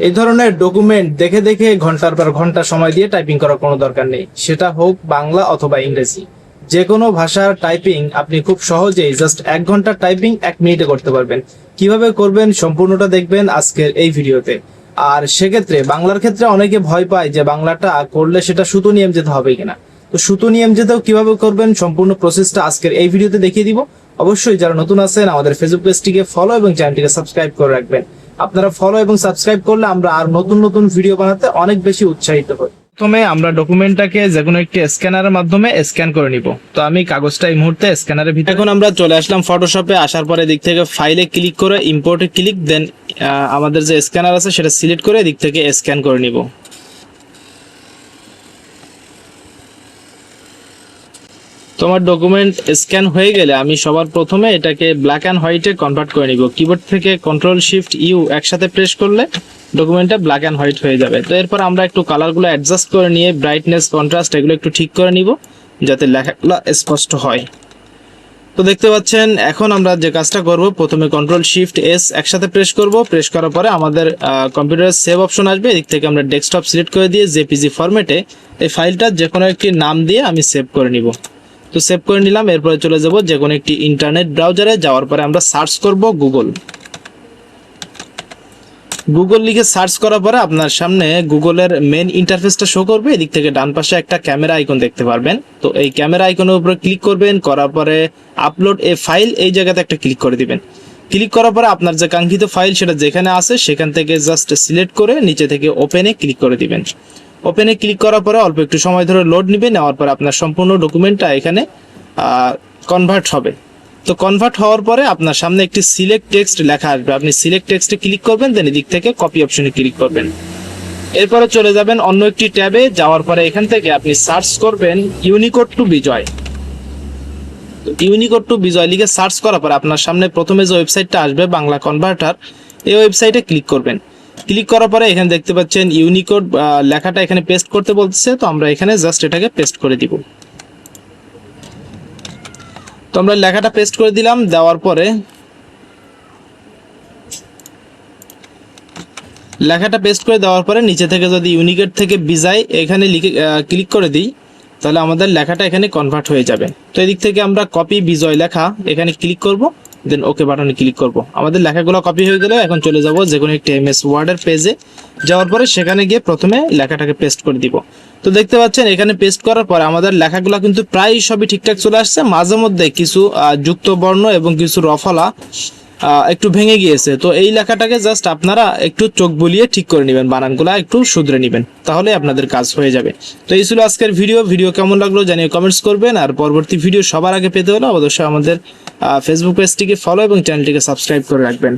এই ধরনের ডকুমেন্ট দেখে দেখে ঘন্টার পর ঘন্টা সময় দিয়ে টাইপিং করার কোনো দরকার নেই, সেটা হোক বাংলা অথবা ইংরেজি। যে কোনো ভাষার টাইপিং আপনি খুব সহজেই জাস্ট 1 ঘন্টা টাইপিং 1 মিনিটে করতে পারবেন। কিভাবে করবেন সম্পূর্ণটা দেখবেন আজকের এই ভিডিওতে। আর সেক্ষেত্রে বাংলার ক্ষেত্রে অনেকে ভয় পায় যে বাংলাটা করলে সেটা সুতো নিয়ম যেতে হবে কিনা। তো সুতো নিয়ম যেতেও কিভাবে করবেন সম্পূর্ণ প্রসেসটা আজকের এই ভিডিওতে দেখিয়ে দিব। অবশ্যই যারা নতুন আছেন আমাদের ফেসবুক পেজটিকে ফলো এবং চ্যানেলটিকে সাবস্ক্রাইব করে রাখবেন। আপনারা ফলো এবং সাবস্ক্রাইব করলে আমরা আর নতুন নতুন ভিডিও বানাতে অনেক বেশি উৎসাহিত হই। প্রথমে আমরা ডকুমেন্টটাকে যে কোনো একটি স্ক্যানারের মাধ্যমে স্ক্যান করে নিব। তো আমি কাগজটা এই মুহূর্তে স্ক্যানারের ভিতরে, এখন আমরা চলে আসলাম ফটোশপে। আসার পরে দিক থেকে ফাইলে ক্লিক করে ইম্পোর্টে ক্লিক দেন আমাদের যে স্ক্যানার আছে সেটা সিলেক্ট করে দিক থেকে স্ক্যান করে নিব। তোমার ডকুমেন্ট স্ক্যান হয়ে গেলে আমি সবার প্রথমে এটাকে ব্ল্যাক অ্যান্ড হোয়াইটে কনভার্ট করে নিব। কিবোর্ড থেকে Ctrl+Shift+U একসাথে প্রেস করলে ডকুমেন্টটা ব্ল্যাক অ্যান্ড হোয়াইট হয়ে যাবে। তো এরপর আমরা একটু কালারগুলো অ্যাডজাস্ট করে নিয়ে ব্রাইটনেস, কন্ট্রাস্ট এগুলো একটু ঠিক করে নিব যাতে লেখাগুলো স্পষ্ট হয়। তো দেখতে পাচ্ছেন এখন আমরা যে কাজটা করব, প্রথমে Ctrl+Shift+S একসাথে প্রেস করব। প্রেস করার পরে আমাদের কম্পিউটারে সেভ অপশন আসবে। এদিক থেকে আমরা ডেস্কটপ সিলেক্ট করে দিয়ে জেপিজি ফরম্যাটে এই ফাইলটা যে কোনো একটি নাম দিয়ে আমি সেভ করে নিব। তো সেভ করে নিলাম। এরপরে চলে যাব যে কোনো একটি ইন্টারনেট ব্রাউজারে। যাওয়ার পরে আমরা সার্চ করব গুগল লিখে সার্চ করার পরে আপনার সামনে গুগলের মেন ইন্টারফেসটা শো করবে। এদিক থেকে ডান পাশে একটা ক্যামেরা আইকন দেখতে পারবেন। তো এই ক্যামেরা আইকনের উপরে ক্লিক করবেন, করার পরে আপলোড এ ফাইল এই জায়গাতে একটা ক্লিক করে দিবেন। ক্লিক করার পরে আপনার যে কাঙ্ক্ষিত ফাইল সেটা যেখানে আছে সেখান থেকে জাস্ট সিলেক্ট করে নিচে থেকে ওপেনে ক্লিক করে দিবেন। ওপেনে ক্লিক করার পরে অল্প একটু সময় ধরে লোড নেবে। নেওয়ার পরে আপনার সম্পূর্ণ ডকুমেন্টটা এখানে কনভার্ট হবে। তো কনভার্ট হওয়ার পরে আপনার সামনে একটি সিলেক্ট টেক্সট লেখা আসবে। আপনি সিলেক্ট টেক্সটে ক্লিক করবেন, দেন এদিক থেকে কপি অপশনে ক্লিক করবেন। এরপরে চলে যাবেন অন্য একটি ট্যাবে। যাওয়ার পরে এখান থেকে আপনি সার্চ করবেন ইউনিকোড টু বিজয়। তো ইউনিকোড টু বিজয় লিখে সার্চ করার পরে আপনার সামনে প্রথমে যে ওয়েবসাইটটা আসবে বাংলা কনভার্টার, এই ওয়েবসাইটে ক্লিক করবেন। ক্লিক করার পরে এখানে দেখতে পাচ্ছেন ইউনিকোড লেখাটা এখানে পেস্ট করতে বলতেছে। তো আমরা এখানে জাস্ট এটাকে পেস্ট করে দিব। তো আমরা লেখাটা পেস্ট করে দিলাম। দেওয়ার পরে লেখাটা পেস্ট করে দেওয়ার পরে নিচে থেকে যদি ইউনিকোড থেকে বিজয় এখানে লিখে ক্লিক করে দিই তাহলে আমাদের লেখাটা এখানে কনভার্ট হয়ে যাবে। তো এদিক থেকে আমরা কপি বিজয় লেখা এখানে ক্লিক করব, দেন ওকে বাটনে ক্লিক করব। আমাদের লেখাগুলো কপি হয়ে গেলে এখন চলে যাব যে কোনো একটি MS ওয়ার্ডের পেজে। যাওয়ার পরে সেখানে গিয়ে প্রথমে লেখাটাকে পেস্ট করে দিব। তো দেখতে পাচ্ছেন এখানে পেস্ট করার পরে আমাদের লেখাগুলো কিন্তু প্রায় সবই ঠিকঠাক চলে আসছে। মাঝে মধ্যে কিছু যুক্ত বর্ণ এবং কিছু রফলা একটু ভেঙে গিয়েছে। তো এই লেখাটাকে জাস্ট আপনারা একটু চোখ বুলিয়ে ঠিক করে নেবেন, বানানগুলো একটু শুধরে নেবেন, তাহলে আপনাদের কাজ হয়ে যাবে। তো এই ছিল আজকের ভিডিও কেমন লাগলো জানিয়ে কমেন্টস করবেন। আর পরবর্তী ভিডিও সবার আগে পেতে হলে অবশ্যই আমাদের ফেসবুক পেজটিকে ফলো এবং চ্যানেলটিকে সাবস্ক্রাইব করে রাখবেন।